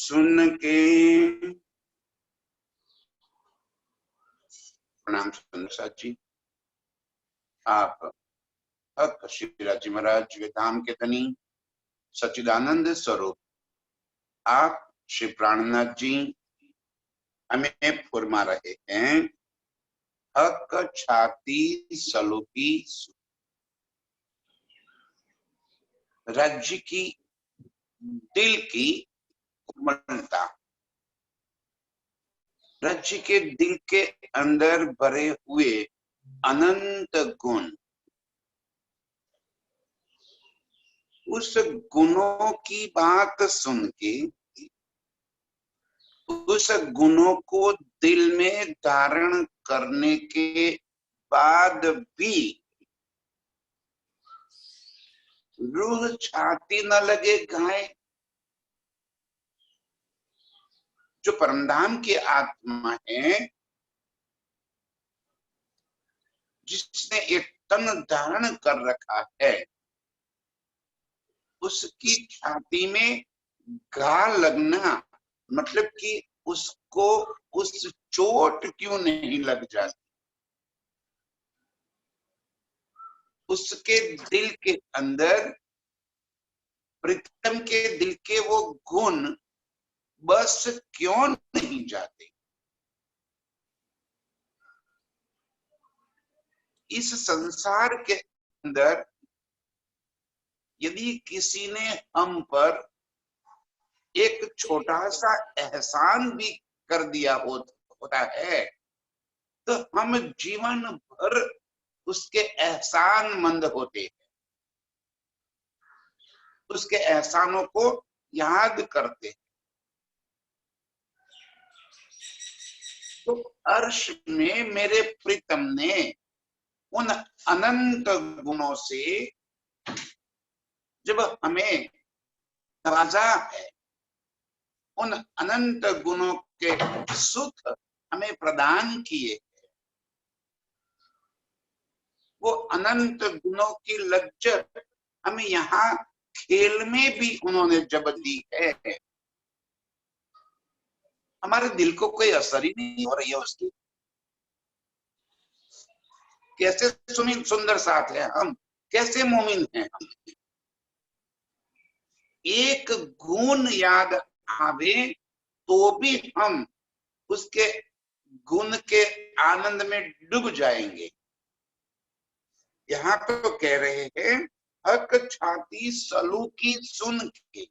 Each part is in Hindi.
सुन के प्रणाम सुंदर साथ जी। आप हक शिवराज जी महाराज के धाम के धनी सच्चिदानंद स्वरूप आप श्री प्राणनाथ जी हमें फुरमा रहे हैं। हक छाती सलूकी राज्य की दिल की कोमलता, राज्य के दिल के अंदर भरे हुए अनंत गुण, उस गुणों की बात सुन के उस गुणों को दिल में धारण करने के बाद भी रूह छाती न लगे घाय। जो परमधाम की आत्मा है, जिसने एक तन धारण कर रखा है, उसकी छाती में घा लगना मतलब कि उसको उस चोट क्यों नहीं लग जाती। उसके दिल के अंदर प्रीतम के दिल के वो गुण बस क्यों नहीं जाते। इस संसार के अंदर यदि किसी ने हम पर एक छोटा सा एहसान भी कर दिया होता है, तो हम जीवन भर उसके एहसान मंद होते हैं, उसके एहसानों को याद करते हैं। तो अर्श में मेरे प्रीतम ने उन अनंत गुणों से जब हमें नवाजा है, उन अनंत गुणों के सुख हमें प्रदान किए, वो अनंत गुणों की लज्जत हमें यहाँ खेल में भी उन्होंने जब दी है, हमारे दिल को कोई असर ही नहीं हो रही है उसकी। कैसे सुंदर साथ है हम, कैसे मोमिन हैं हम। एक गुण याद आवे तो भी हम उसके गुण के आनंद में डूब जाएंगे। यहाँ तो कह रहे हैं हक छाती सलूकी सुन के,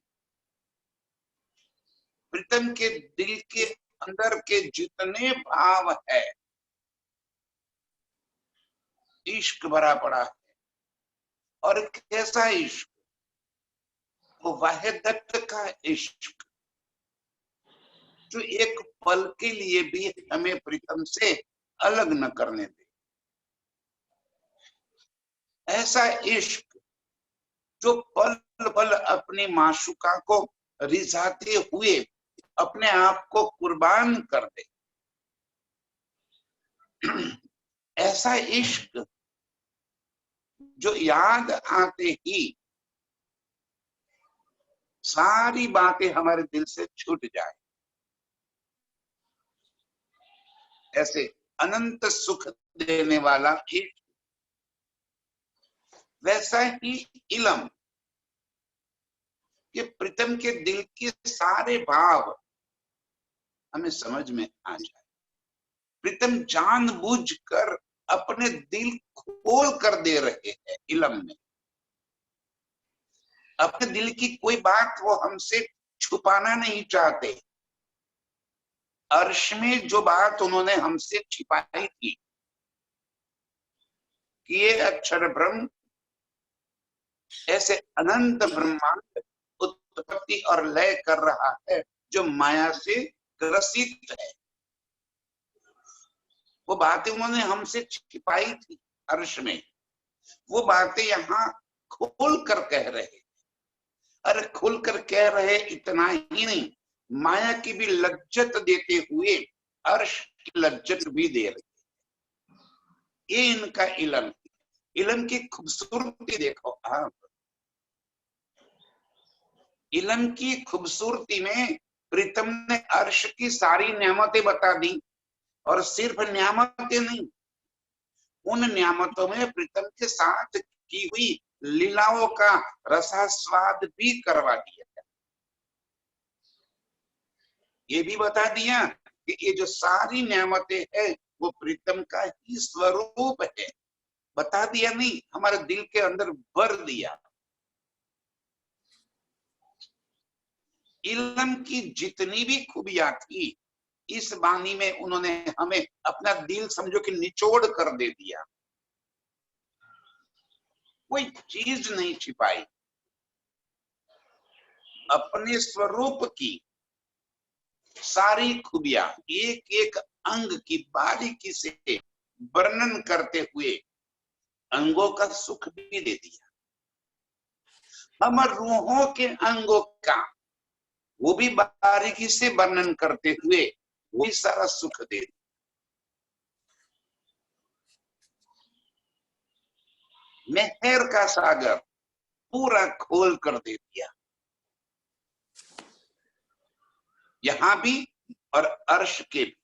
प्रीतम के दिल के अंदर के जितने भाव है, इश्क भरा पड़ा है। और कैसा इश्क, वो वाहिदत का इश्क जो एक पल के लिए भी हमें प्रीतम से अलग न करने दे। ऐसा इश्क जो पल पल अपनी माशुका को रिझाते हुए अपने आप को कुर्बान कर दे। ऐसा इश्क जो याद आते ही सारी बातें हमारे दिल से छूट जाए। ऐसे अनंत सुख देने वाला इश्क, वैसा ही इलम कि प्रीतम के दिल के सारे भाव हमें समझ में आ जाए। प्रीतम जानबूझकर अपने दिल खोल कर दे रहे हैं इलम में। अपने दिल की कोई बात वो हमसे छुपाना नहीं चाहते। अर्श में जो बात उन्होंने हमसे छिपाई थी कि ये अक्षर ब्रह्म ऐसे अनंत ब्रह्मांड उत्पत्ति और लय कर रहा है जो माया से ग्रसित है, वो बातें उन्होंने हमसे छिपाई थी अर्श में। वो बातें यहाँ खोल कर कह रहे। अरे खुल कर कह रहे इतना ही नहीं, माया की भी लज्जत देते हुए अर्श की लज्जत भी दे रहे। ये इनका इलम, इलम की खूबसूरती देखो आप। इलम की खूबसूरती में प्रीतम ने अर्श की सारी नेमतें बता दी, और सिर्फ नेमतें नहीं, उन नियामतों में प्रीतम के साथ की हुई लीलाओं का रसास्वाद भी करवा दिया। ये भी बता दिया कि ये जो सारी नियामतें हैं वो प्रीतम का ही स्वरूप है। बता दिया नहीं, हमारे दिल के अंदर भर दिया। इल्म की जितनी भी खूबियां थी, इस वाणी में उन्होंने हमें अपना दिल समझो कि निचोड़ कर दे दिया। कोई चीज नहीं छिपाई, अपने स्वरूप की सारी खूबियां एक एक अंग की बारीकी से वर्णन करते हुए अंगों का सुख भी दे दिया। हम रूहों के अंगों का वो भी बारीकी से वर्णन करते हुए वो भी सारा सुख दे दिया। मेहर का सागर पूरा खोल कर दे दिया, यहां भी और अर्श के भी।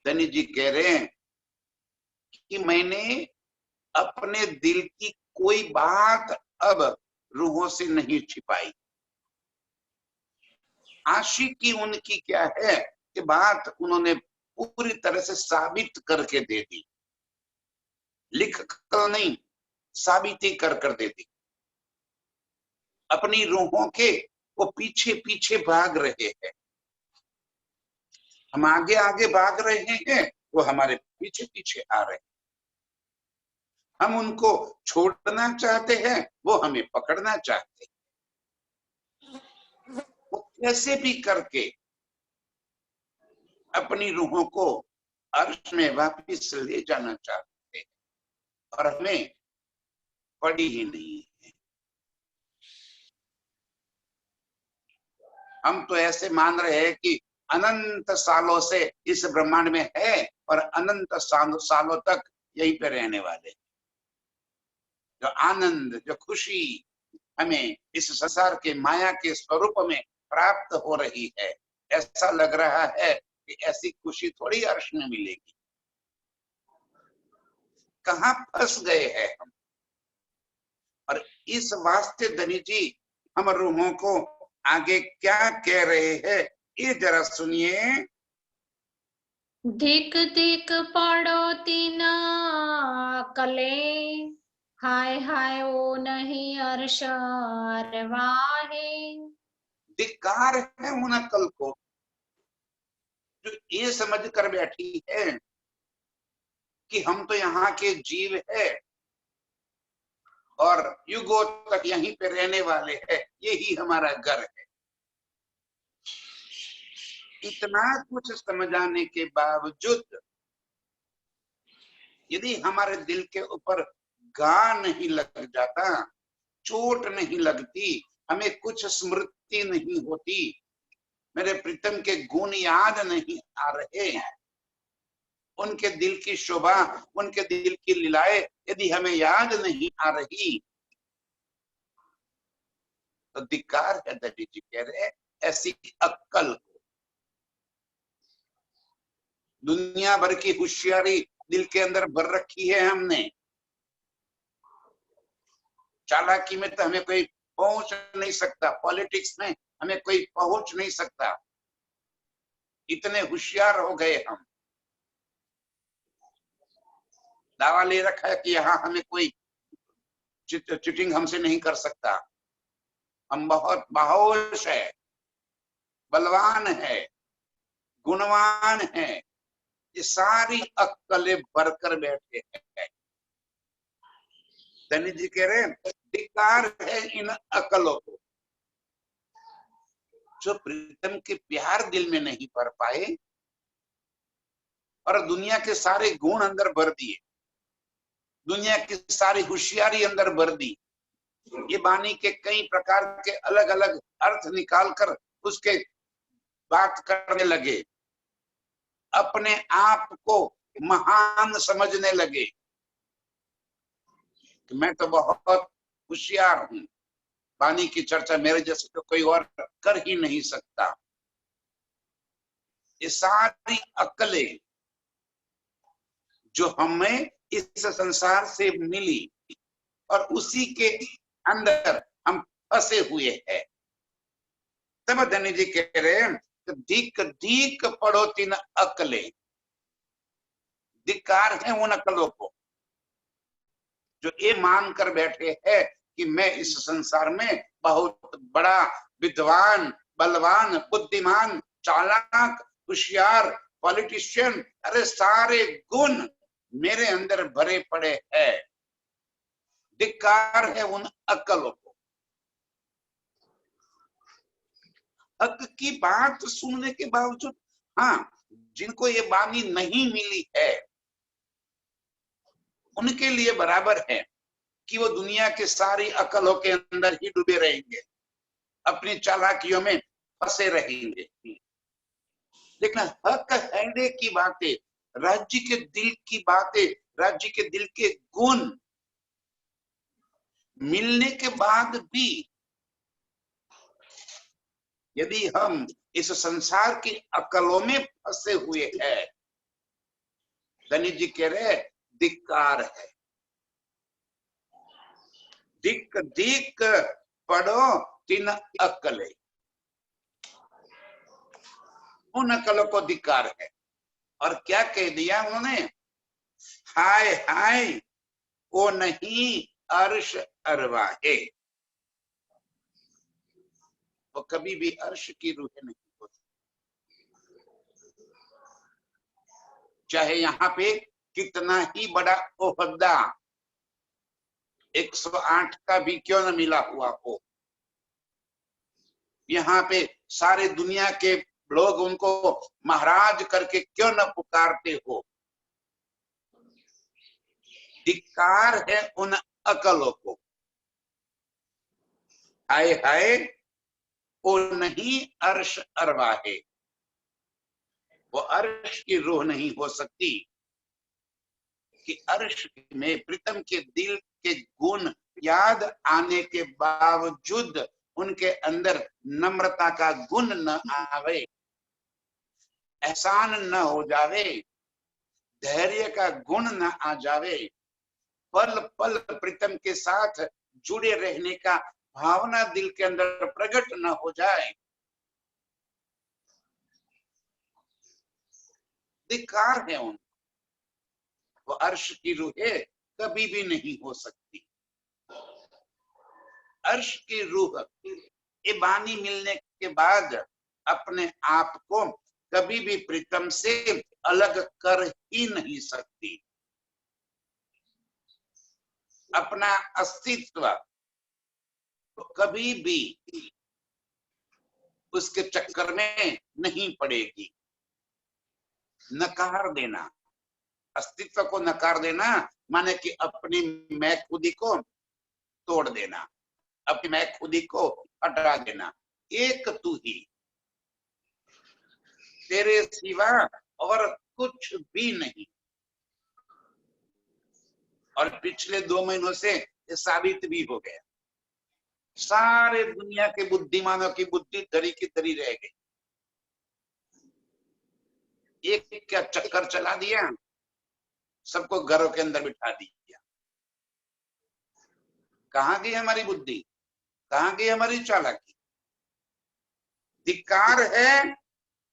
धनी जी कह रहे हैं कि मैंने अपने दिल की कोई बात अब रूहों से नहीं छिपाई। आशिकी उनकी क्या है कि बात उन्होंने पूरी तरह से साबित करके दे दी, लिख कर नहीं, साबित ही कर दे दी। अपनी रूहों के वो पीछे पीछे भाग रहे हैं, हम आगे आगे भाग रहे हैं, वो हमारे पीछे पीछे आ रहे हैं। हम उनको छोड़ना चाहते हैं, वो हमें पकड़ना चाहते हैं। वो कैसे भी करके अपनी रूहों को अर्श में वापिस ले जाना चाहते हैं, और हमें पड़ी ही नहीं है। हम तो ऐसे मान रहे हैं कि अनंत सालों से इस ब्रह्मांड में है और अनंत सालों तक यहीं पे रहने वाले। जो आनंद, जो खुशी हमें इस संसार के माया के स्वरूप में प्राप्त हो रही है, ऐसा लग रहा है कि ऐसी खुशी थोड़ी अर्श में मिलेगी। कहाँ फंस गए हैं हम। और इस वास्ते धनी जी हम रूहों को आगे क्या कह रहे हैं, ये जरा सुनिए। धिक धिक पड़ो तीना कले, हाय हाय ओ नहीं अर्श वाहे। धिक्कार है उन अकल को जो ये समझ कर बैठी है कि हम तो यहाँ के जीव है और युगों तक यहीं पे रहने वाले हैं, यही हमारा घर है। इतना कुछ समझाने के बावजूद यदि हमारे दिल के ऊपर घा नहीं लग जाता, चोट नहीं लगती, हमें कुछ स्मृति नहीं होती, मेरे प्रीतम के गुण याद नहीं आ रहे, उनके दिल की शोभा, उनके दिल की लीलाएं यदि हमें याद नहीं आ रही, तो धिक्कार है। दत्ती जी कह रहे ऐसी अक्कल को। दुनिया भर की होशियारी दिल के अंदर भर रखी है हमने, चालाकी में तो हमें कोई पहुंच नहीं सकता, पॉलिटिक्स में हमें कोई पहुंच नहीं सकता, इतने होशियार हो गए हम। दावा ले रखा है कि यहाँ हमें कोई चीटिंग हमसे नहीं कर सकता, हम बहुत बाहोश है, बलवान है, गुणवान है। ये सारी अक्कलें भरकर बैठे हैं। धनी जी कह रहे हैं धिक्कार है इन अकलों को जो प्रीतम के प्यार दिल में नहीं भर पाए और दुनिया के सारे गुण अंदर भर दिए, दुनिया की सारी होशियारी अंदर भर दी। ये वाणी के कई प्रकार के अलग अलग अर्थ निकालकर उसके बात करने लगे, अपने आप को महान समझने लगे कि मैं तो बहुत होशियार हूं, वाणी की चर्चा मेरे जैसे तो कोई और कर ही नहीं सकता। ये सारी अक्लें जो हमें इस संसार से मिली और उसी के अंदर हम फंसे हुए हैं। तब धनी जी कह रहे हैं धीक धीक पढ़ो तीन अकलें। धिक्कार है उन अकलों को जो ये मान कर बैठे हैं कि मैं इस संसार में बहुत बड़ा विद्वान, बलवान, बुद्धिमान, चालाक, होशियार, पॉलिटिशियन, अरे सारे गुण मेरे अंदर भरे पड़े हैं। धिक्कार है उन अकलों को। हक की बात सुनने के बावजूद, हाँ, जिनको ये वाणी नहीं मिली है उनके लिए बराबर है कि वो दुनिया के सारी अकलों के अंदर ही डूबे रहेंगे, अपनी चालाकियों में फंसे रहेंगे। लेकिन हक हैंडे की बातें, राज्य के दिल की बातें, राज्य के दिल के गुण मिलने के बाद भी यदि हम इस संसार की अकलों में फंसे हुए हैं, धनी जी कह रहे धिक्कार है। धिक धिक पढ़ो तीन अकलें। उन अकलों को धिक्कार है। और क्या कह दिया उन्होंने? हाय हाय वो नहीं अर्श अरवाहे। वो कभी भी अर्श की रूह नहीं होती, चाहे यहाँ पे कितना ही बड़ा ओहदा 108 का भी क्यों न मिला हुआ हो। यहाँ पे सारे दुनिया के लोग उनको महाराज करके क्यों न पुकारते हो, धिक्कार है उन अकलों को। हाय हाय वो नहीं अर्श अरवाहे। वो अर्श की रूह नहीं हो सकती कि अर्श में प्रीतम के दिल के गुण याद आने के बावजूद उनके अंदर नम्रता का गुण न आवे, एहसान न हो जावे, धैर्य का गुण न आ जावे, पल पल प्रीतम के साथ जुड़े रहने का भावना दिल के अंदर प्रकट न हो जाए। धिक्कार है उन। वो अर्श की रूहें कभी भी नहीं हो सकती। अर्श की रूह ये वाणी मिलने के बाद अपने आप को कभी भी प्रीतम से अलग कर ही नहीं सकती। अपना अस्तित्व कभी भी उसके चक्कर में नहीं पड़ेगी। नकार देना, अस्तित्व को नकार देना माने कि अपनी मैं खुदी को तोड़ देना, अपनी मैं खुदी को हटा देना। एक तू ही, तेरे सिवा और कुछ भी नहीं। और पिछले 2 महीनों से ये साबित भी हो गया। सारे दुनिया के बुद्धिमानों की बुद्धि धरी की धरी रह गई। एक क्या चक्कर चला दिया, सबको घरों के अंदर बिठा दिया। कहाँ गई हमारी बुद्धि, कहाँ गई हमारी चालाकी? धिक्कार है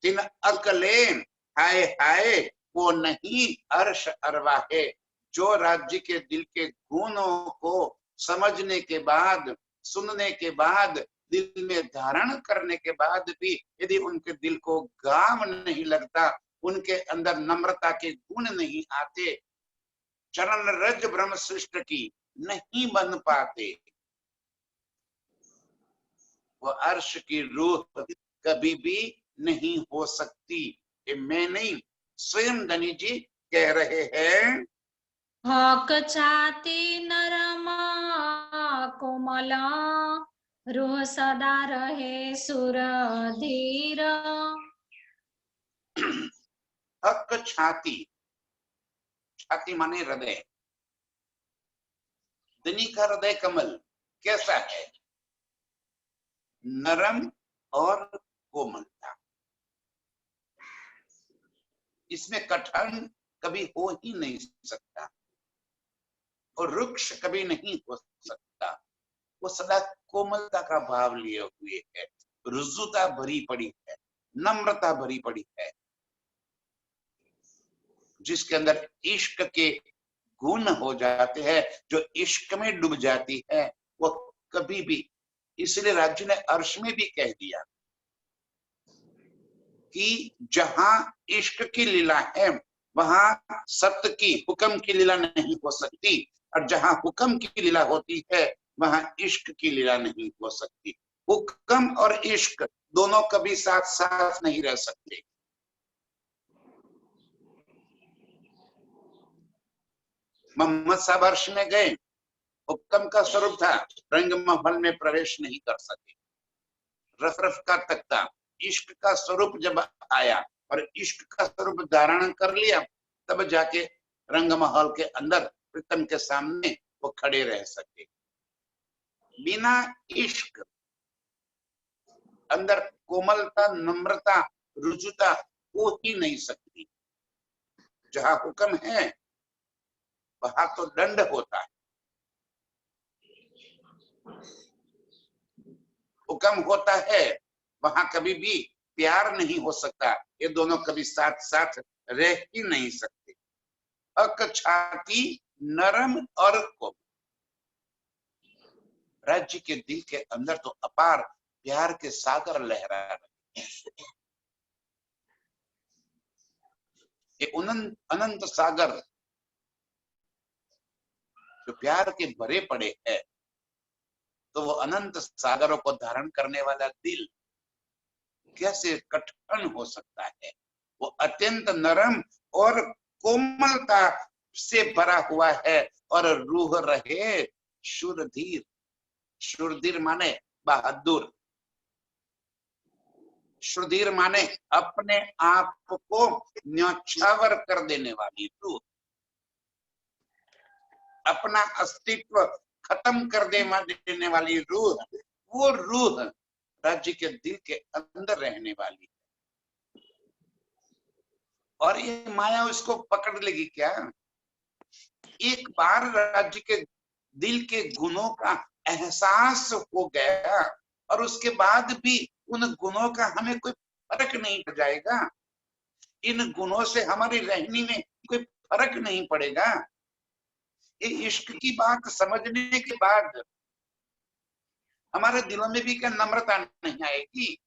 तीन अकलें। हाय हाय वो नहीं अर्श अरवाहे। जो राज्य के दिल के गुणों को समझने के बाद, सुनने के बाद, दिल में धारण करने के बाद भी यदि उनके दिल को गाम नहीं लगता, उनके अंदर नम्रता के गुण नहीं आते, चरण रज ब्रह्म सृष्ट की नहीं बन पाते, वो अर्श की रूह कभी भी नहीं हो सकती। ये मैं नहीं, स्वयं धनी जी कह रहे हैं। हक छाती नरमा कोमला, रूह सदा रहे सुरधीर। हक छाती, छाती माने हृदय। धनी का हृदय कमल कैसा है? नरम और कोमलता, इसमें कठिन कभी हो ही नहीं सकता और रुक्ष कभी नहीं हो सकता। वो सदा कोमलता का भाव लिए हुए है, रुजुता भरी पड़ी है, नम्रता भरी पड़ी है। जिसके अंदर इश्क के गुण हो जाते हैं, जो इश्क में डूब जाती है, वो कभी भी, इसलिए राज्य ने अर्श में भी कह दिया कि जहां इश्क की लीला है वहां सत्य की, हुक्म की लीला नहीं हो सकती, और जहां हुक्म की लीला होती है वहां इश्क की लीला नहीं हो सकती। हुक्म और इश्क दोनों कभी साथ साथ नहीं रह सकते। मोहम्मद साहब अर्श में गए, हुक्म का स्वरूप था, रंग महल में प्रवेश नहीं कर सके। रफ रफ का तख्ता, इश्क का स्वरूप जब आया और इश्क का स्वरूप धारण कर लिया, तब जाके रंग महल के अंदर प्रीतम के सामने वो खड़े रह सके। बिना इश्क अंदर कोमलता, नम्रता, रुजुता हो ही नहीं सकती। जहां हुक्म है वहां तो दंड होता है, हुक्म होता है वहां कभी भी प्यार नहीं हो सकता। ये दोनों कभी साथ साथ रह ही नहीं सकते। अकछाती नरम और कोमल, राज्य के दिल के अंदर तो अपार प्यार के सागर लहरा रहे हैं। ये अनंत सागर जो प्यार के भरे पड़े हैं, तो वो अनंत सागरों को धारण करने वाला दिल कैसे कठिन हो सकता है। वो अत्यंत नरम और कोमलता से भरा हुआ है और रूह रहे शूरधीर। शूरधीर माने बहादुर, शूरधीर माने अपने आप को न्यौछावर कर देने वाली रूह, अपना अस्तित्व खत्म कर देने वाली रूह। वो रूह राज्य के दिल के अंदर रहने वाली है, और ये माया उसको पकड़ लेगी क्या? एक बार राज्य के दिल के गुणों का एहसास हो गया और उसके बाद भी उन गुणों का हमें कोई फर्क नहीं पड़ जाएगा, इन गुणों से हमारी रहनी में कोई फर्क नहीं पड़ेगा। ये इश्क की बात समझने के बाद हमारे दिलों में भी क्या नम्रता नहीं आएगी?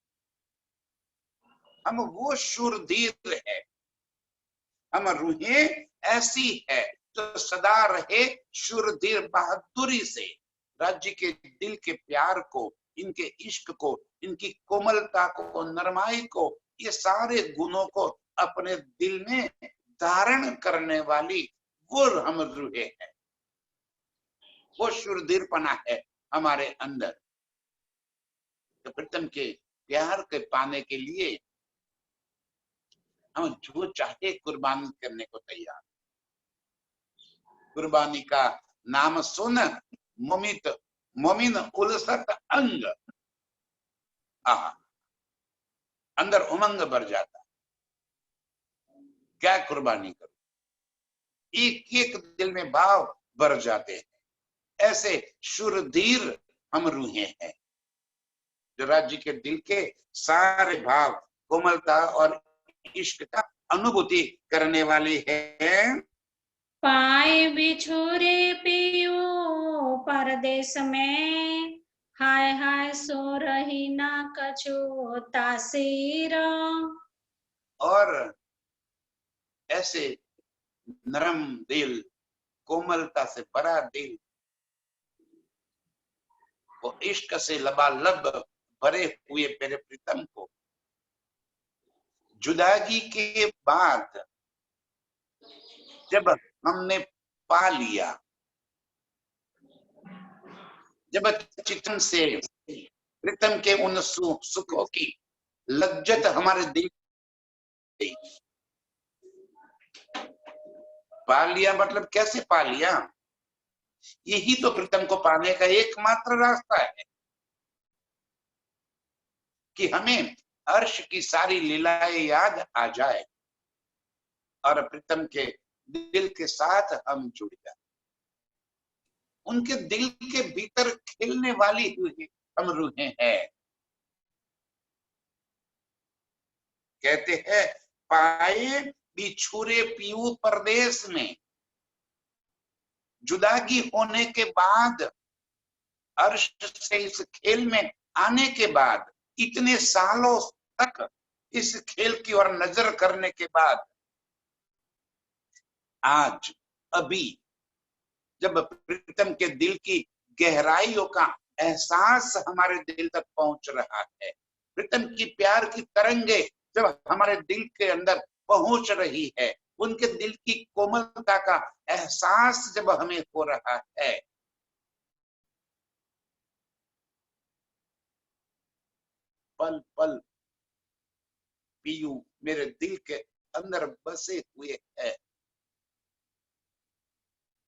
हम वो शूरधीर है, हम रूहें ऐसी है जो सदा रहे शूरधीर बहादुरी से राज्य के दिल के प्यार को, इनके इश्क को, इनकी कोमलता को, नरमाई को, ये सारे गुणों को अपने दिल में धारण करने वाली वो हम रूहें हैं। वो शूरधीरपना है हमारे अंदर। तो प्रीतम के प्यार के पाने के लिए हम जो चाहे कुर्बानी करने को तैयार। कुर्बानी का नाम सुन मोमित मोमिन उलसत अंग, अंदर उमंग भर जाता। क्या कुर्बानी करो, एक एक दिल में भाव भर जाते हैं। ऐसे शूरधीर हम रूहें हैं जो राज्य के दिल के सारे भाव, कोमलता और इश्क का अनुभूति करने वाली है। पाए बिछोरे पियो परदेश में, हाय हाय सो रही ना कछु तासीर। और ऐसे नरम दिल, कोमलता से भरा दिल, वो इश्क से लबालब भरे हुए मेरे प्रीतम को जुदाई के बाद जब हमने पा लिया, जब चितम से प्रीतम के उन सुखों की लज्जत हमारे दिल गई। पा लिया मतलब कैसे पा लिया? यही तो प्रीतम को पाने का एकमात्र रास्ता है। कि हमें अर्श की सारी लीलाएं याद आ जाए और प्रीतम के दिल के साथ हम जुड़ जाए। उनके दिल के भीतर खिलने वाली हुई हम रूहें हैं। कहते हैं पाए बिछुरे पीऊ परदेश में, जुदागी होने के बाद, अर्श से इस खेल में आने के बाद, इतने सालों तक इस खेल की ओर नजर करने के बाद, आज अभी जब प्रीतम के दिल की गहराइयों का एहसास हमारे दिल तक पहुंच रहा है, प्रीतम की प्यार की तरंगे जब हमारे दिल के अंदर पहुंच रही है, उनके दिल की कोमलता का एहसास जब हमें हो रहा है, पल पल पीयू मेरे दिल के अंदर बसे हुए है।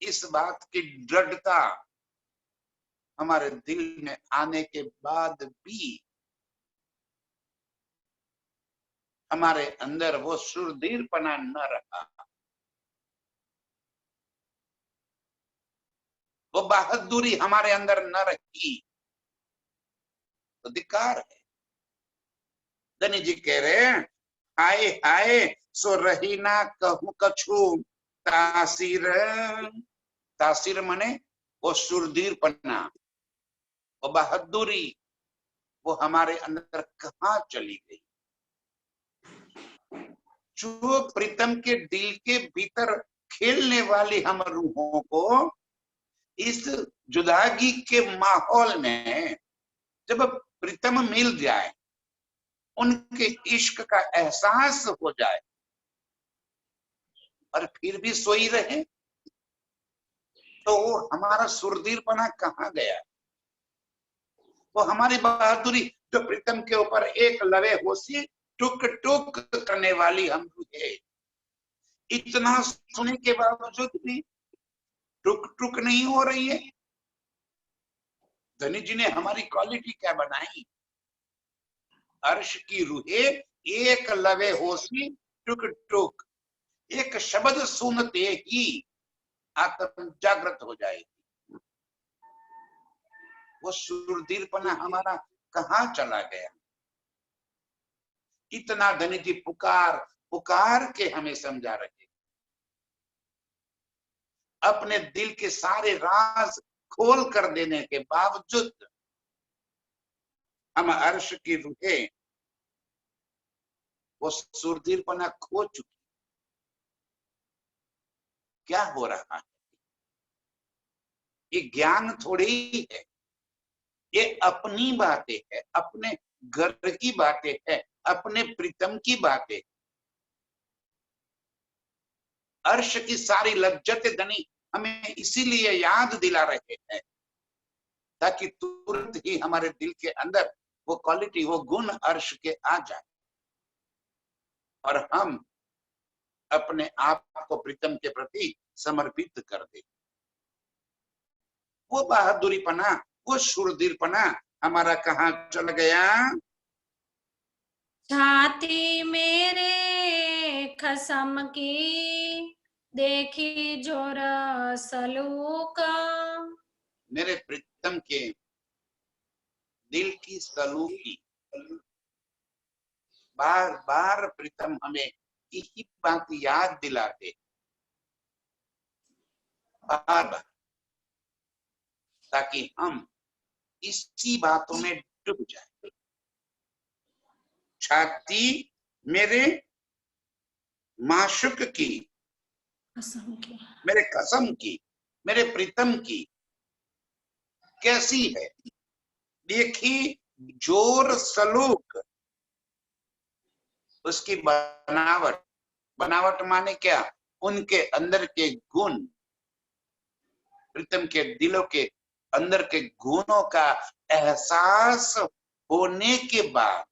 इस बात की दृढ़ता हमारे दिल में आने के बाद भी हमारे अंदर वो सुरधीरपना न रहा, वो बहादुरी हमारे अंदर न रही, तो धिक्कार है। धनी जी कह रहे हैं हाय हाय सो रही ना कहूं कछु तासीर। तासीर मने वो सुरधीरपना, वो बहादुरी, वो हमारे अंदर कहाँ चली गई। जो प्रीतम के दिल के भीतर खेलने वाली हम रूहों को इस जुदागी के माहौल में जब प्रीतम मिल जाए, उनके इश्क का एहसास हो जाए और फिर भी सोई रहे, तो वो हमारा सुरधीरपना कहाँ गया, वो हमारी बहादुरी जो प्रीतम के ऊपर एक लवे होशी टुक टुक करने वाली हम है, इतना सुनने के बावजूद भी टुक टुक नहीं हो रही है। धनी जी ने हमारी क्वालिटी क्या बनाई, अर्श की रूहें एक लवे होशी टुक टुक, एक शब्द सुनते ही आत्म जागृत हो जाएगी। वो सुरधीरपना हमारा कहाँ चला गया। इतना धनी जी पुकार पुकार के हमें समझा रहे, अपने दिल के सारे राज खोल कर देने के बावजूद हम अर्श की रूहें वो सुरधीरपना खो चुकी। क्या हो रहा है, ये ज्ञान थोड़ी ही है, ये अपनी बातें है, अपने घर की बातें है, अपने प्रीतम की बातें। अर्श की सारी लज्जत धनी हमें इसीलिए याद दिला रहे हैं ताकि तुरंत ही हमारे दिल के अंदर वो क्वालिटी, वो गुण अर्श के आ जाए और हम अपने आप को प्रीतम के प्रति समर्पित कर दे। वो बहादुरीपना, वो शूरवीरपना हमारा कहाँ चल गया। छाती मेरे खसम की देखी जोर सलूका, मेरे प्रीतम के दिल की सलूकी, बार बार प्रीतम हमें यही बात याद दिलाते, बार बार, ताकि हम इसी बातों में डूब जाए। छाती मेरे माशुक की, मेरे कसम की, मेरे प्रीतम की कैसी है, देखी जोर सलूक, उसकी बनावट, बनावट माने क्या, उनके अंदर के गुण, प्रीतम के दिलों के अंदर के गुणों का एहसास होने के बाद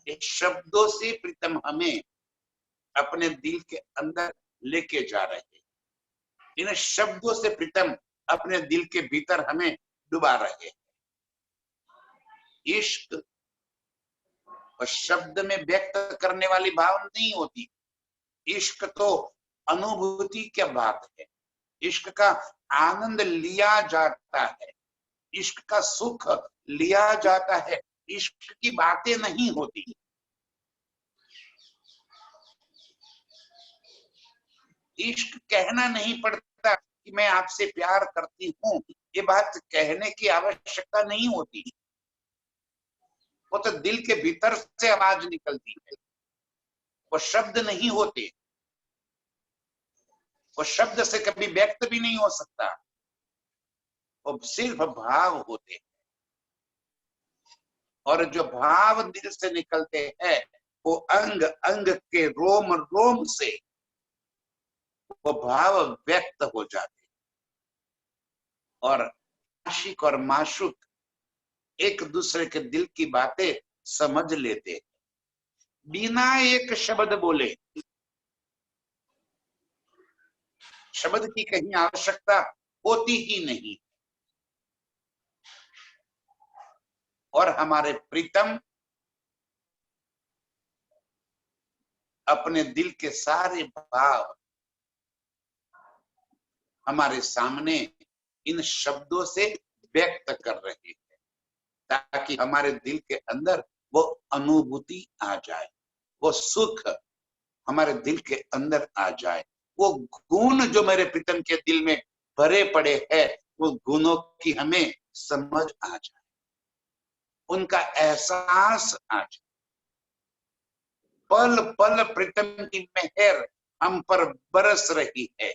एक शब्दों से प्रीतम हमें अपने दिल के अंदर लेके जा रहे हैं। इन शब्दों से प्रीतम अपने दिल के भीतर हमें डुबा रहे हैं। इश्क और शब्द में व्यक्त करने वाली भाव नहीं होती। इश्क तो अनुभूति की बात है। इश्क का आनंद लिया जाता है, इश्क का सुख लिया जाता है, इश्क की बातें नहीं होती। इश्क कहना नहीं पड़ता कि मैं आपसे प्यार करती हूं, ये बात कहने की आवश्यकता नहीं होती। वो तो दिल के भीतर से आवाज निकलती है, वो शब्द नहीं होते, वो शब्द से कभी व्यक्त भी नहीं हो सकता, वो सिर्फ भाव होते हैं। और जो भाव दिल से निकलते हैं वो अंग अंग के रोम रोम से वो भाव व्यक्त हो जाते हैं। और आशिक और माशूक एक दूसरे के दिल की बातें समझ लेते हैं बिना एक शब्द बोले। शब्द की कहीं आवश्यकता होती ही नहीं। और हमारे प्रीतम अपने दिल के सारे भाव हमारे सामने इन शब्दों से व्यक्त कर रहे हैं, ताकि हमारे दिल के अंदर वो अनुभूति आ जाए, वो सुख हमारे दिल के अंदर आ जाए, वो गुण जो मेरे प्रीतम के दिल में भरे पड़े हैं वो गुणों की हमें समझ आ जाए, उनका एहसास आ जाए। पल पल प्रीतम की मेहर हम पर बरस रही है,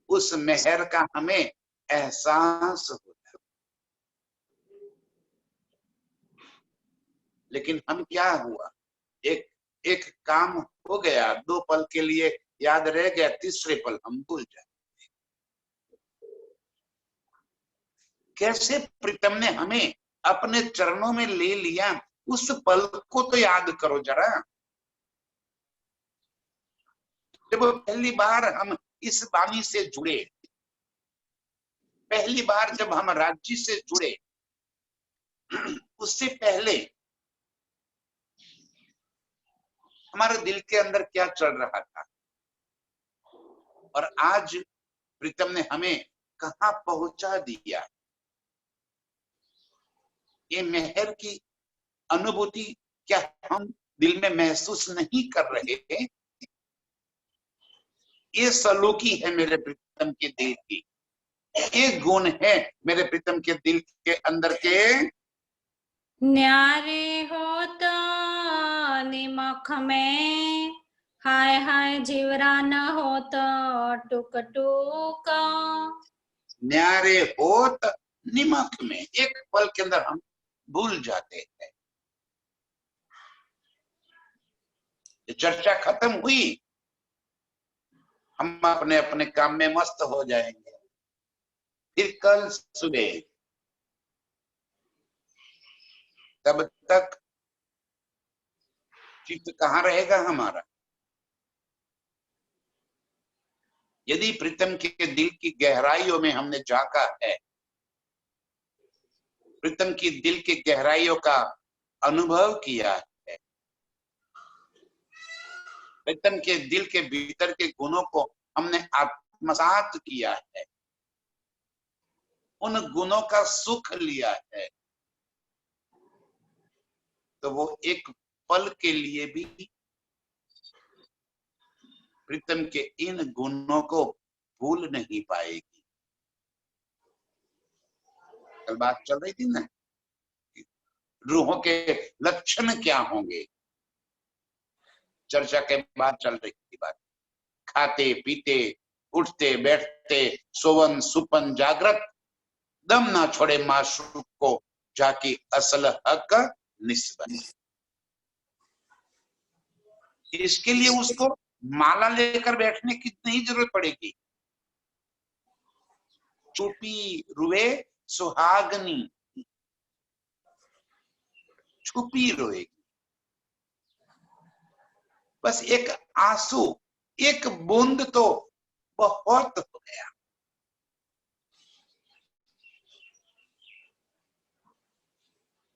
उस मेहर का हमें एहसास होता है। लेकिन हम क्या हुआ, एक एक काम हो गया, 2 पल के लिए याद रह गया, तीसरे पल हम भूल जाए। कैसे प्रीतम ने हमें अपने चरणों में ले लिया, उस पल को तो याद करो जरा। जब पहली बार हम इस वाणी से जुड़े, पहली बार जब हम राज्य से जुड़े, उससे पहले हमारे दिल के अंदर क्या चल रहा था, और आज प्रीतम ने हमें कहां पहुंचा दिया। ये मेहर की अनुभूति क्या हम दिल में महसूस नहीं कर रहे हैं? ये सलूकी है मेरे प्रीतम के दिल की, ये गुण है मेरे प्रीतम के दिल के अंदर के। न्यारे होता निमख में, हाय हाय जीवरा न होता टुक टुक। न्यारे होत निमक में, एक पल के अंदर हम भूल जाते हैं। चर्चा खत्म हुई, हम अपने अपने काम में मस्त हो जाएंगे। फिर कल सुबह तब तक चित्त कहाँ रहेगा हमारा? यदि प्रीतम के दिल की गहराइयों में हमने झांका है, प्रीतम की दिल की गहराइयों का अनुभव किया है, प्रीतम के दिल के भीतर के गुणों को हमने आत्मसात किया है, उन गुणों का सुख लिया है, तो वो एक पल के लिए भी प्रीतम के इन गुणों को भूल नहीं पाएगी। कल बात चल रही थी ना, रूहों के लक्षण क्या होंगे, चर्चा के बाद चल रही थी बात। खाते पीते उठते बैठते सोवन सुपन जागृत, दम ना छोड़े माशूक को जाकी असल हक निस्बत। इसके लिए उसको माला लेकर बैठने की नहीं जरूरत पड़ेगी। छुपी रुए सुहागनी, छुपी रोएगी, बस एक आंसू, एक बूंद तो बहुत हो गया।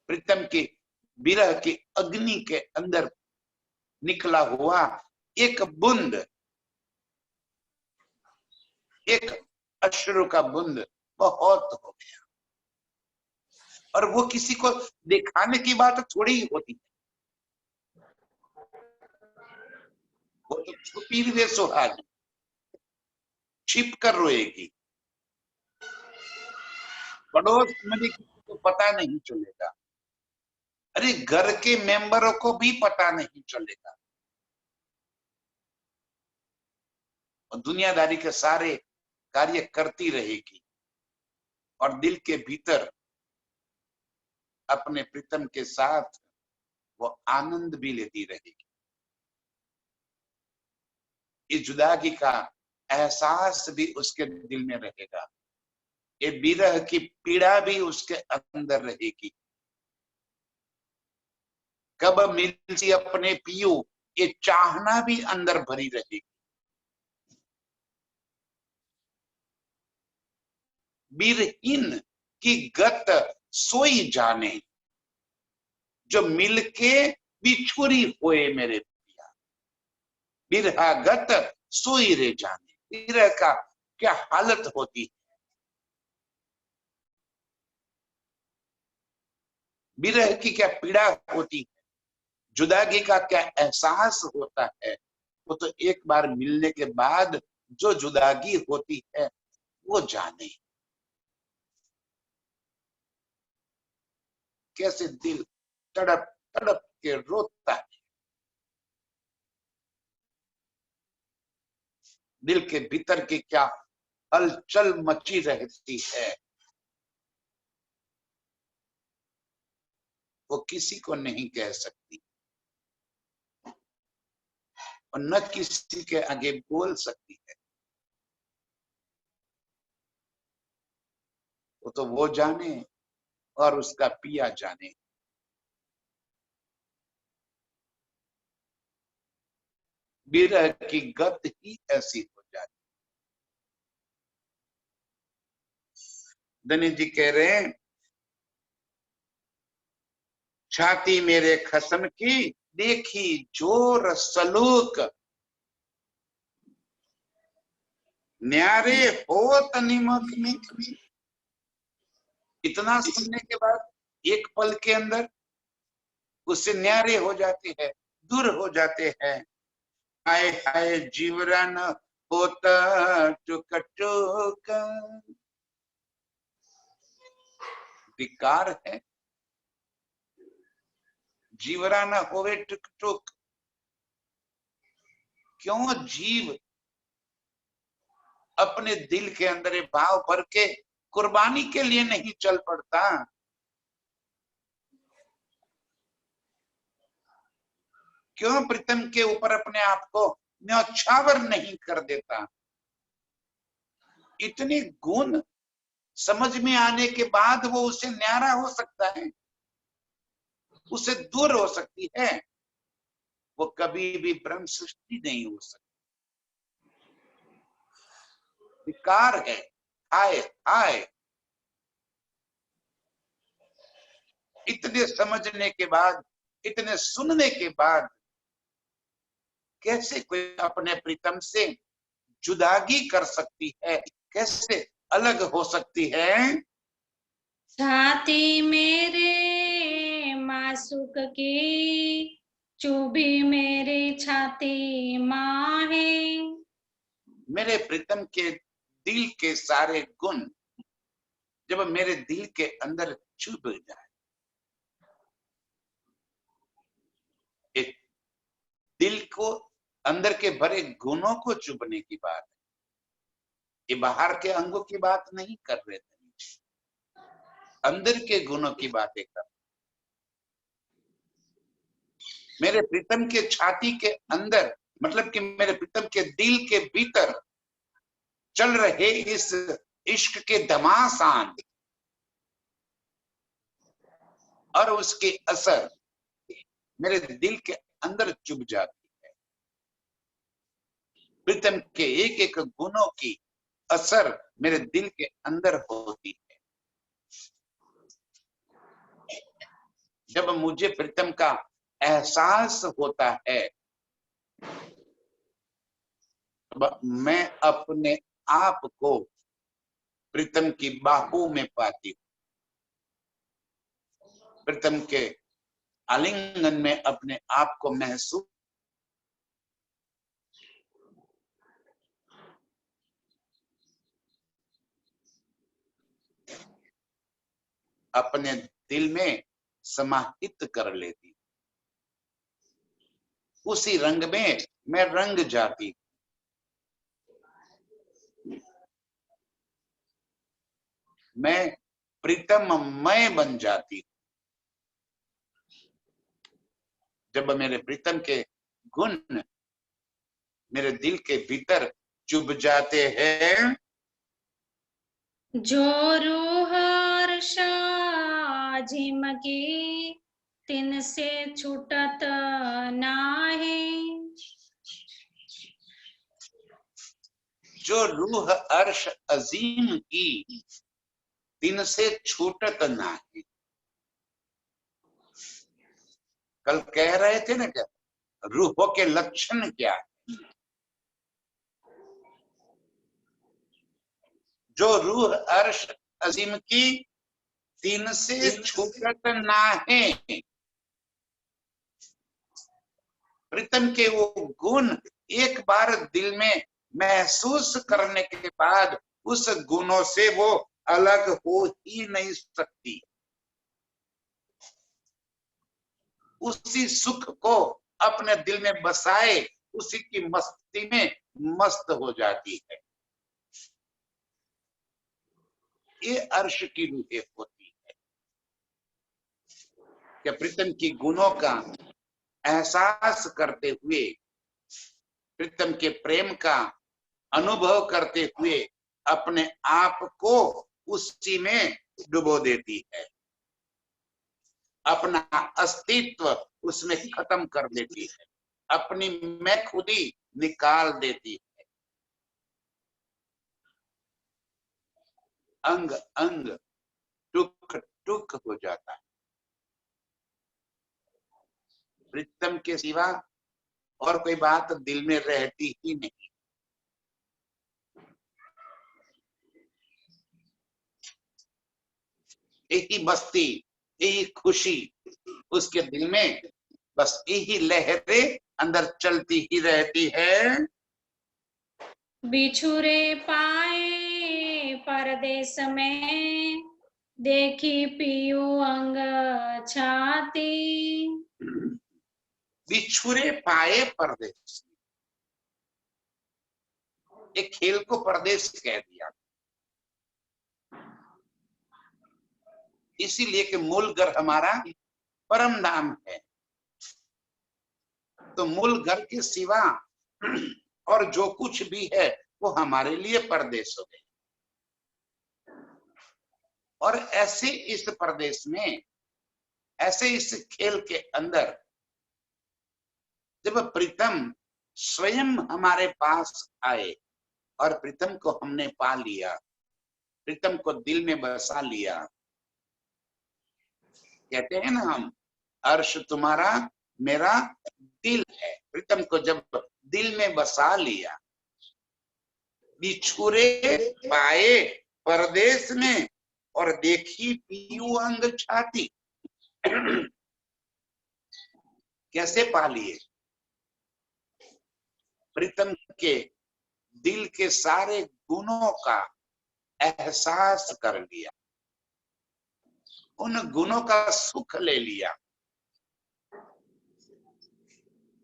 प्रीतम के विरह के अग्नि के अंदर निकला हुआ एक बूंद, एक अश्रु का बूंद बहुत हो गया। और वो किसी को दिखाने की बात थोड़ी ही होती है, वो तो छुपी हुए सुहाग, छिप कर रोएगी, पड़ोस में भी किसी को पता नहीं चलेगा, अरे घर के मेंबरों को भी पता नहीं चलेगा, और दुनियादारी के सारे कार्य करती रहेगी और दिल के भीतर अपने प्रीतम के साथ वो आनंद भी लेती रहेगी। इस जुदागी का एहसास भी उसके दिल में रहेगा, ये विरह की पीड़ा भी उसके अंदर रहेगी। कब मिलती अपने पियो, ये चाहना भी अंदर भरी रहेगी। बिरहीन की गत सोई जाने, जो मिलके बिछुरी होए मेरे पिया, बिरहागत सोई रे जाने। विरह का क्या हालत होती है, विरह की क्या पीड़ा होती है, जुदागी का क्या एहसास होता है, वो तो एक बार मिलने के बाद जो जुदागी होती है वो जाने। कैसे दिल तड़प तड़प के रोता है, दिल के भीतर की क्या हलचल मची रहती है, वो किसी को नहीं कह सकती और न किसी के आगे बोल सकती है। वो तो वो जाने और उसका पिया जाने। विरह की गत ही ऐसी हो जाती। दनी जी कह रहे हैं, छाती मेरे खसम की देखी जोर सलूक, न्यारे होत निमक में। इतना सुनने के बाद एक पल के अंदर उससे न्यारे हो जाते हैं, दूर हो जाते हैं। हाय हाय जीवरन होता टुक टुक, विकार है जीवरा न होवे टुक टुक। क्यों जीव अपने दिल के अंदर ये भाव भर के कुर्बानी के लिए नहीं चल पड़ता? क्यों प्रीतम के ऊपर अपने आप को न्यौछावर नहीं कर देता? इतने गुण समझ में आने के बाद वो उसे न्यारा हो सकता है, उसे दूर हो सकती है, वो कभी भी ब्रह्म सृष्टि नहीं हो सकती। विकार है। हाय हाय, इतने समझने के बाद, इतने सुनने के बाद कैसे कोई अपने प्रीतम से जुदागी कर सकती है, कैसे अलग हो सकती है? छाती मेरे मासूक की चुभी मेरी छाती माँ है। मेरे प्रीतम के दिल के सारे गुण जब मेरे दिल के अंदर चुभ जाए, एक दिल को अंदर के भरे गुणों को चुभने की बात है, ये बाहर के अंगों की बात नहीं कर रहे थे, अंदर के गुणों की बातें कर। मेरे प्रीतम के छाती के अंदर, मतलब कि मेरे प्रीतम के दिल के भीतर चल रहे इस इश्क के घमासान और उसके असर मेरे दिल के अंदर चुभ जाती है। प्रीतम के एक एक गुणों की असर मेरे दिल के अंदर होती है। जब मुझे प्रीतम का एहसास होता है, मैं अपने आप को प्रीतम की बाहों में पाती हूँ, प्रीतम के आलिंगन में अपने आप को महसूस, अपने दिल में समाहित कर लेती, उसी रंग में मैं रंग जाती, मैं प्रीतममय बन जाती। जब मेरे प्रीतम के गुण मेरे दिल के भीतर चुभ जाते हैं, जो रूह अर्शा झिमकी तिन से छूटत नाहे। जो रूह अर्श अजीम की तिन से छूटत नाही। कल कह रहे थे ना क्या रूहों के लक्षण क्या है? जो रूह अर्श अजीम की तीन से छूटत नाहे। प्रीतम के वो गुण एक बार दिल में महसूस करने के बाद उस गुणों से वो अलग हो ही नहीं सकती। उसी सुख को अपने दिल में बसाए उसी की मस्ती में मस्त हो जाती है। ये अर्श की रूहें होती है कि प्रीतम की गुणों का एहसास करते हुए, प्रीतम के प्रेम का अनुभव करते हुए अपने आप को उसी में डुबो देती है, अपना अस्तित्व उसमें खत्म कर देती है, अपनी मैं खुदी निकाल देती है। अंग अंग टुक टुक हो जाता है। प्रीतम के सिवा और कोई बात दिल में रहती ही नहीं। यही मस्ती, यही खुशी उसके दिल में, बस यही लहरें अंदर चलती ही रहती है। बिछुरे पाए परदेश में देखी पियू अंग छाती। बिछुरे पाए परदेश, एक खेल को परदेश कह दिया, इसीलिए कि मूल घर हमारा परम नाम है। तो मूल घर के सिवा और जो कुछ भी है वो हमारे लिए परदेश हो गए। और ऐसे इस परदेश में, ऐसे इस खेल के अंदर जब प्रीतम स्वयं हमारे पास आए और प्रीतम को हमने पा लिया, प्रीतम को दिल में बसा लिया, कहते हैं ना हम, अर्श तुम्हारा मेरा दिल है। प्रीतम को जब दिल में बसा लिया, बिछुरे पाए परदेश में और देखी पीयू अंग छाती। कैसे पा लिए? प्रीतम के दिल के सारे गुणों का एहसास कर लिया, उन गुणों का सुख ले लिया।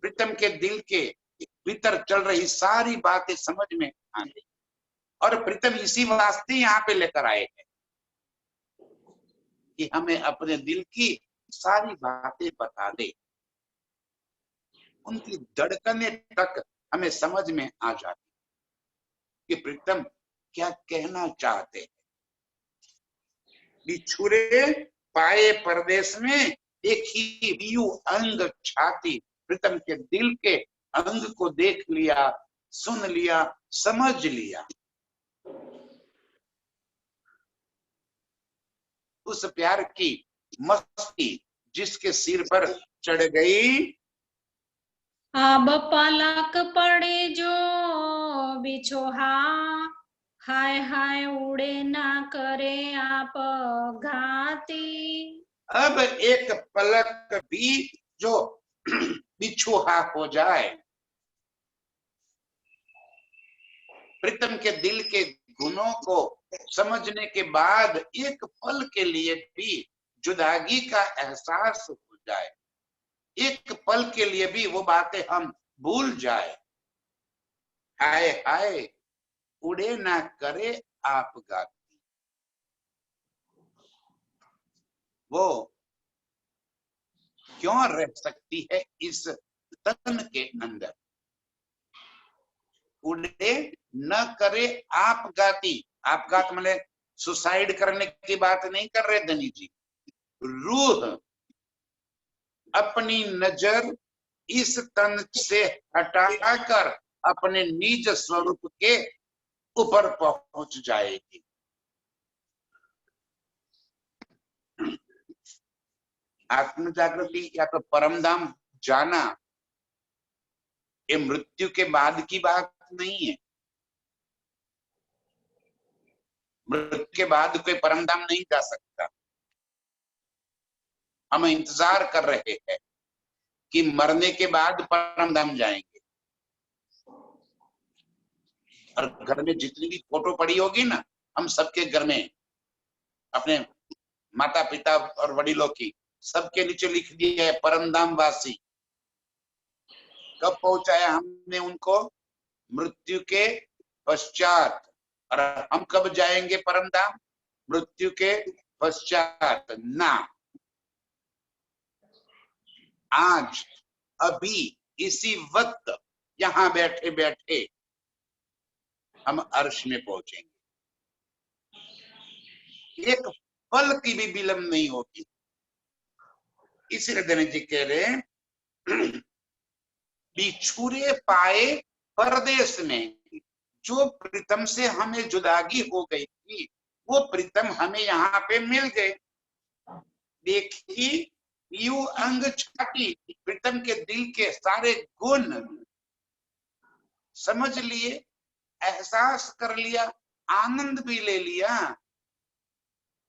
प्रीतम के दिल के भीतर चल रही सारी बातें समझ में आ गई और प्रीतम इसी वास्ते यहाँ पे लेकर आए हैं कि हमें अपने दिल की सारी बातें बता दे, उनकी धड़कने तक हमें समझ में आ जाती कि प्रीतम क्या कहना चाहते हैं। बिछुरे पाए परदेश में एक ही पीयू अंग छाती। प्रीतम के दिल के अंग को देख लिया, सुन लिया, समझ लिया। उस प्यार की मस्ती जिसके सिर पर चढ़ गई। अब पलक पड़े जो बिछोहा, हाय हाय उड़े ना करे आप घाती। अब एक पलक भी जो बिछुहा हो जाए, प्रीतम के दिल के गुणों को समझने के बाद एक पल के लिए भी जुदागी का एहसास हो जाए, एक पल के लिए भी वो बातें हम भूल जाए। हाय हाय उड़े ना करे आप गाती। वो क्यों रह सकती है इस तन के अंदर? उड़े न करे आप गाती। आप गात मतलब सुसाइड करने की बात नहीं कर रहे धनी जी। रूह अपनी नजर इस तन से हटाकर अपने निज स्वरूप के ऊपर पहुंच जाएगी। आत्म जागृति या तो परम धाम जाना, ये मृत्यु के बाद की बात नहीं है। मृत्यु के बाद कोई परम धाम नहीं जा सकता। हम इंतजार कर रहे हैं कि मरने के बाद परम धाम जाएंगे। और घर में जितनी भी फोटो पड़ी होगी ना, हम सबके घर में अपने माता पिता और वडीलों की, सबके नीचे लिख दिया है परम धाम वासी। कब पहुंचाया हमने उनको? मृत्यु के पश्चात। और हम कब जाएंगे परम धाम? मृत्यु के पश्चात ना। आज अभी इसी वक्त यहां बैठे बैठे हम अर्श में पहुंचेंगे। एक पल की भी विलंब नहीं होगी। इसलिए धनी जी कह रहे हैं बिछुरे पाए परदेश में, जो प्रीतम से हमें जुदागी हो गई थी, वो प्रीतम हमें यहाँ पे मिल गए। देखी यू अंग छाती, प्रीतम के दिल के सारे गुण समझ लिए, एहसास कर लिया, आनंद भी ले लिया।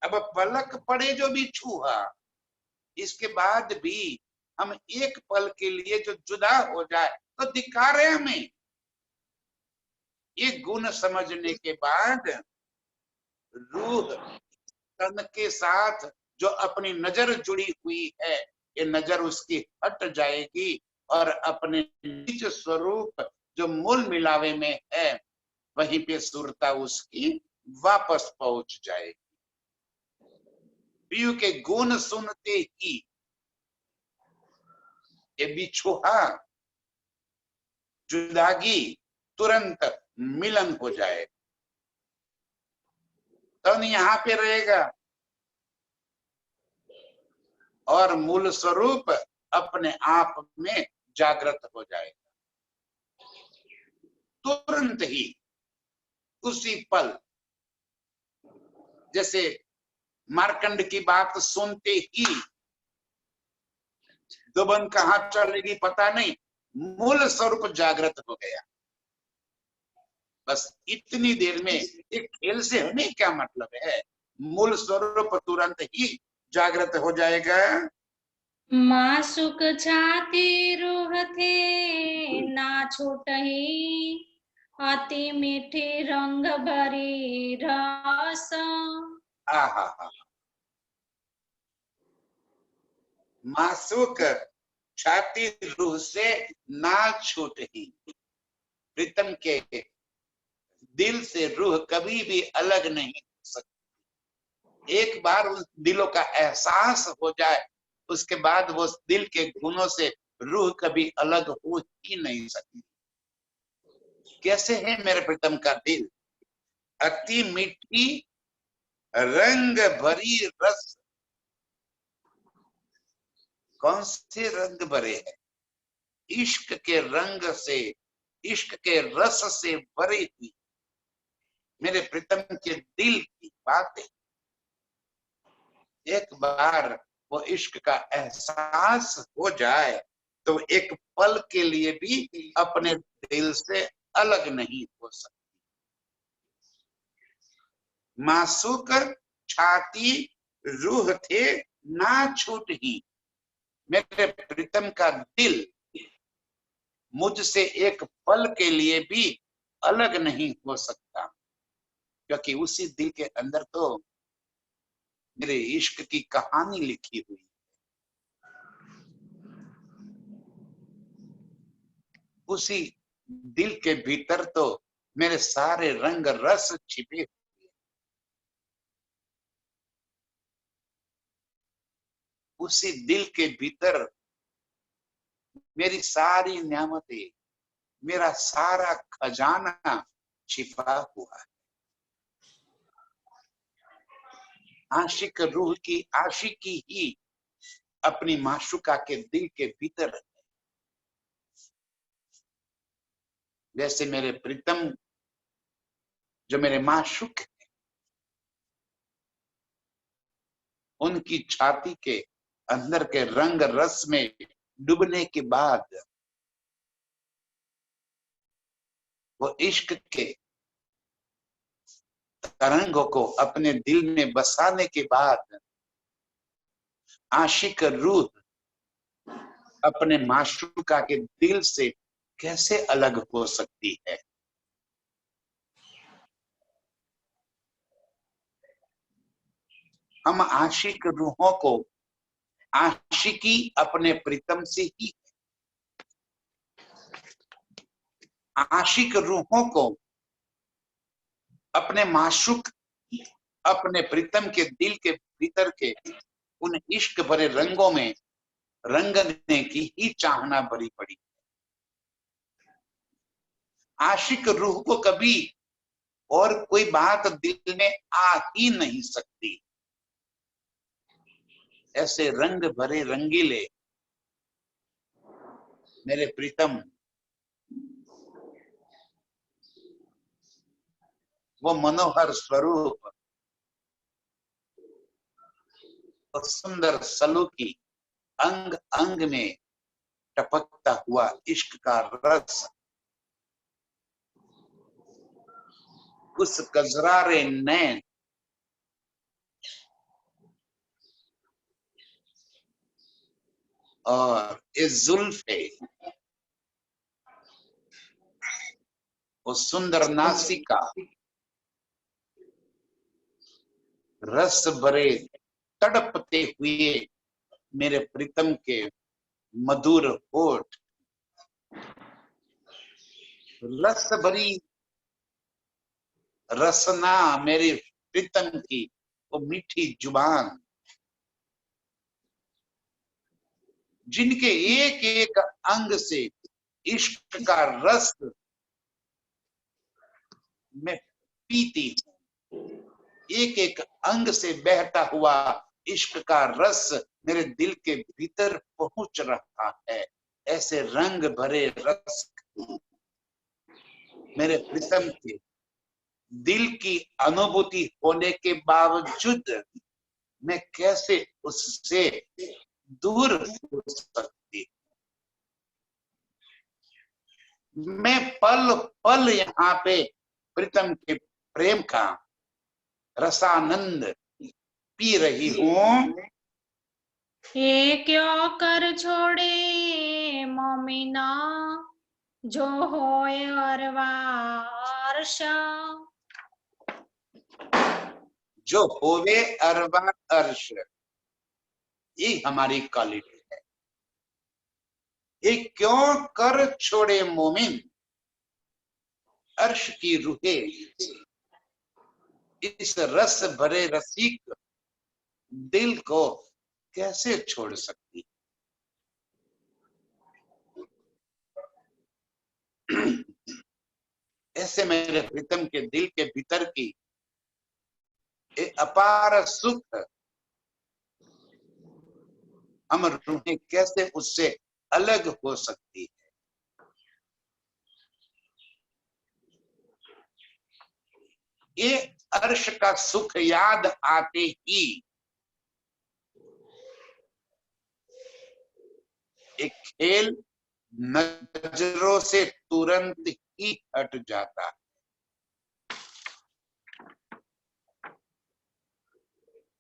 अब पलक पड़े जो भी छुआ, इसके बाद भी हम एक पल के लिए जो जुदा हो जाए तो धिक्कार है हमें। ये गुण समझने के बाद रूह तन के साथ जो अपनी नजर जुड़ी हुई है, ये नजर उसकी हट जाएगी और अपने निज स्वरूप जो मूल मिलावे में है, वहीं पे सुरता उसकी वापस पहुंच जाएगी। पीयू के गुण सुनते ही ये बिछुहा जुदागी तुरंत मिलन हो जाए। तन यहाँ पे रहेगा और मूल स्वरूप अपने आप में जागृत हो जाएगा। तुरंत ही उसी पल, जैसे मार्कंड की बात सुनते ही दुबन कहाँ चलेगी पता नहीं, मूल स्वरूप जागृत हो गया। बस इतनी देर में एक खेल से हमें क्या मतलब है, मूल स्वरूप तुरंत ही जागृत हो जाएगा। मासुक छाती रूह थे ना छूटही, अति मीठी रंग भरी रस। आहा, मासूक छाती रूह से ना छूट ही। प्रीतम के दिल से रूह कभी भी अलग नहीं हो सकती। एक बार उस दिलों का एहसास हो जाए, उसके बाद वो दिल के गुणों से रूह कभी अलग हो ही नहीं सकती। कैसे है मेरे प्रीतम का दिल? अति मीठी रंग भरी रस। कौन से रंग भरे हैं? इश्क के रंग से, इश्क के रस से भरी हुई मेरे प्रीतम के दिल की बातें। एक बार वो इश्क का एहसास हो जाए तो एक पल के लिए भी अपने दिल से अलग नहीं हो सकती। मासूक छाती रूह थे ना छूट ही, मेरे प्रीतम का दिल मुझसे एक पल के लिए भी अलग नहीं हो सकता, क्योंकि उसी दिल के अंदर तो मेरे इश्क की कहानी लिखी हुई है। उसी दिल के भीतर तो मेरे सारे रंग रस छिपे हुए। उसी दिल के भीतर मेरी सारी नियामतें, मेरा सारा खजाना छिपा हुआ है। आशिक रूह की आशिकी ही अपनी माशुका के दिल के भीतर है। जैसे मेरे प्रीतम जो मेरे माशुक है, उनकी छाती के अंदर के रंग रस में डूबने के बाद, वो इश्क के तरंगों को अपने दिल में बसाने के बाद, आशिक रूह अपने माशूका के दिल से कैसे अलग हो सकती है। हम आशिक रूहों को आशिकी अपने प्रीतम से ही, आशिक रूहों को अपने माशूक, अपने प्रीतम के दिल के भीतर के उन इश्क भरे रंगों में रंगने की ही चाहना भरी पड़ी। आशिक रूह को कभी और कोई बात दिल में आ ही नहीं सकती। ऐसे रंग भरे रंगीले मेरे प्रीतम, वो मनोहर स्वरूप, वो सुंदर सलूकी, अंग अंग में टपकता हुआ इश्क का रस, उस कजरारे नैन, और इस जुल्फे, वो सुंदर नासिका, रस भरे तड़पते हुए मेरे प्रीतम के मधुर होठ, रस भरी रसना मेरे प्रीतम की वो मीठी जुबान, जिनके एक एक अंग से इश्क का रस मैं पीती हूं। एक एक अंग से बहता हुआ इश्क का रस मेरे दिल के भीतर पहुंच रहा है। ऐसे रंग भरे रस मेरे प्रीतम के दिल की अनुभूति होने के बावजूद मैं कैसे उससे दूर हो सकती। मैं पल पल यहाँ पे प्रीतम के प्रेम का रसानंद पी रही हूँ। ये क्यों कर छोड़े मोमिना, जो होए अरवा अर्श, जो होवे अरबा अर्श, ये हमारी क्वालिटी है। ये क्यों कर छोड़े मोमिन, अर्श की रूहे इस रस भरे रसिक दिल को कैसे छोड़ सकती। ऐसे मेरे प्रीतम के दिल के भीतर की एक अपार सुख, हम रूहें कैसे उससे अलग हो सकती है। ये अर्श का सुख याद आते ही एक खेल नजरों से तुरंत ही हट जाता है।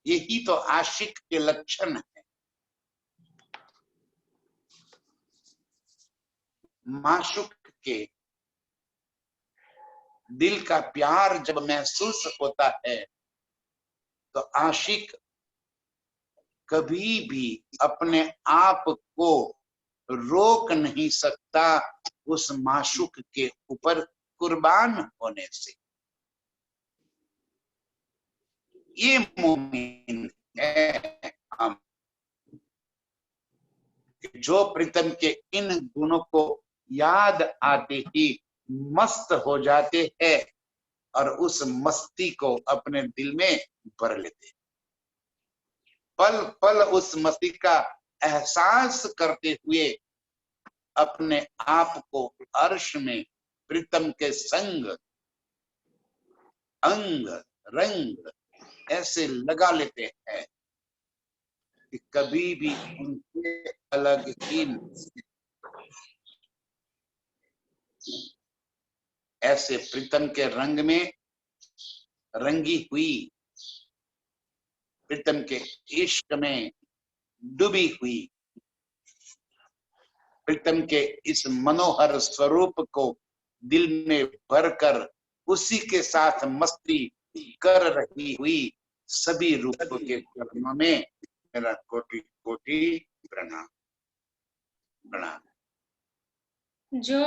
यही तो आशिक के लक्षण है। माशूक के दिल का प्यार जब महसूस होता है तो आशिक कभी भी अपने आप को रोक नहीं सकता उस माशूक के ऊपर कुर्बान होने से। ये मोमिन है हम, जो प्रीतम के इन गुणों को याद आते ही मस्त हो जाते हैं और उस मस्ती को अपने दिल में भर लेते। पल पल उस मस्ती का एहसास करते हुए अपने आप को अर्श में प्रीतम के संग अंग रंग ऐसे लगा लेते हैं कि कभी भी उनसे अलग ही नहीं। ऐसे प्रीतम के रंग में रंगी हुई, प्रीतम के इश्क में डूबी हुई, प्रीतम के इस मनोहर स्वरूप को दिल में भरकर उसी के साथ मस्ती कर रही हुई सभी रूप के चरणों में मेरा कोटि कोटि प्रणाम। प्रणाम। जो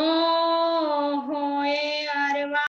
होए अरवा